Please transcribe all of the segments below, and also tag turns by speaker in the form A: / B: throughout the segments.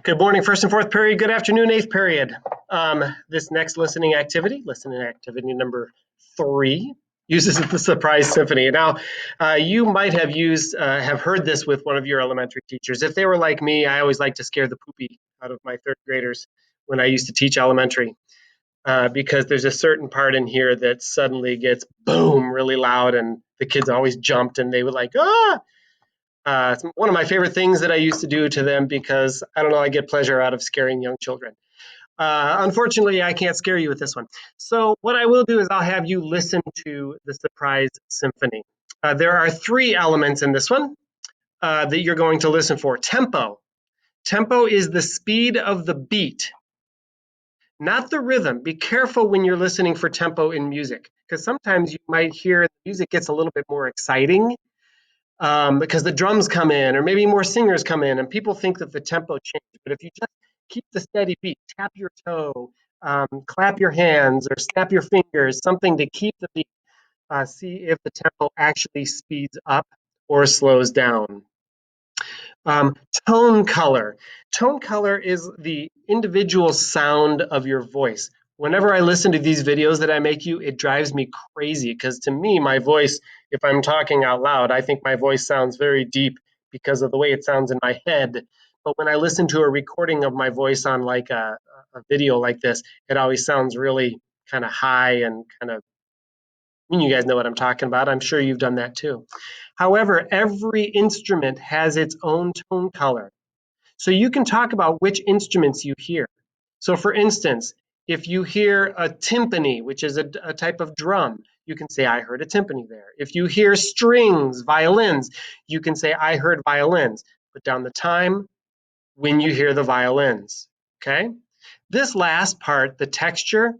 A: Good morning, first and fourth period. Good afternoon, eighth period. This next listening activity number 3, uses the surprise symphony. Now, you might have heard this with one of your elementary teachers. If they were like me, I always like to scare the poopy out of my third graders when I used to teach elementary, because there's a certain part in here that suddenly gets boom really loud, and the kids always jumped and they would like, ah! It's one of my favorite things that I used to do to them because, I don't know, I get pleasure out of scaring young children. Unfortunately, I can't scare you with this one. So what I will do is I'll have you listen to the surprise symphony. There are 3 elements in this one that you're going to listen for. Tempo. Tempo is the speed of the beat, not the rhythm. Be careful when you're listening for tempo in music, because sometimes you might hear the music gets a little bit more exciting because the drums come in, or maybe more singers come in, and people think that the tempo changed. But if you just keep the steady beat, tap your toe, clap your hands, or snap your fingers, something to keep the beat, see if the tempo actually speeds up or slows down. Tone color. Tone color is the individual sound of your voice. Whenever I listen to these videos that I make you, it drives me crazy because to me, my voice, if I'm talking out loud, I think my voice sounds very deep because of the way it sounds in my head. But when I listen to a recording of my voice on like a video like this, it always sounds really kind of high and kind of, you guys know what I'm talking about. I'm sure you've done that too. However, every instrument has its own tone color. So you can talk about which instruments you hear. So for instance, if you hear a timpani, which is a type of drum, you can say, I heard a timpani there. If you hear strings, violins, you can say, I heard violins. Put down the time when you hear the violins, okay? This last part, the texture,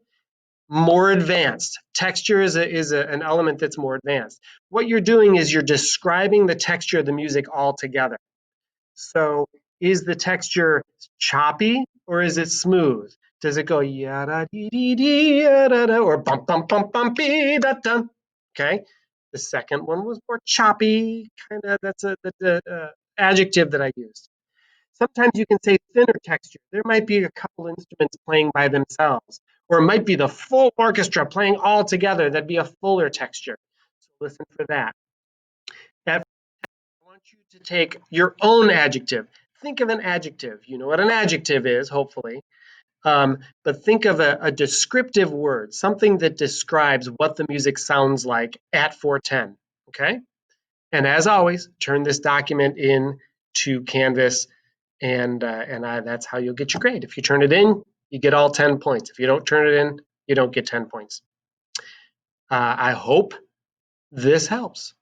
A: more advanced. Texture is an element that's more advanced. What you're doing is you're describing the texture of the music altogether. So is the texture choppy or is it smooth? Does it go yada dee dee dee yada da or bum bum bum bum bee da dum? Okay. The second one was more choppy, kind of. That's the adjective that I used. Sometimes you can say thinner texture. There might be a couple instruments playing by themselves, or it might be the full orchestra playing all together. That'd be a fuller texture. So listen for that. At I want you to take your own adjective. Think of an adjective. You know what an adjective is, hopefully. But think of a descriptive word, something that describes what the music sounds like at 410. Okay? And as always, turn this document in to Canvas, and that's how you'll get your grade. If you turn it in, you get all 10 points. If you don't turn it in, you don't get 10 points. I hope this helps.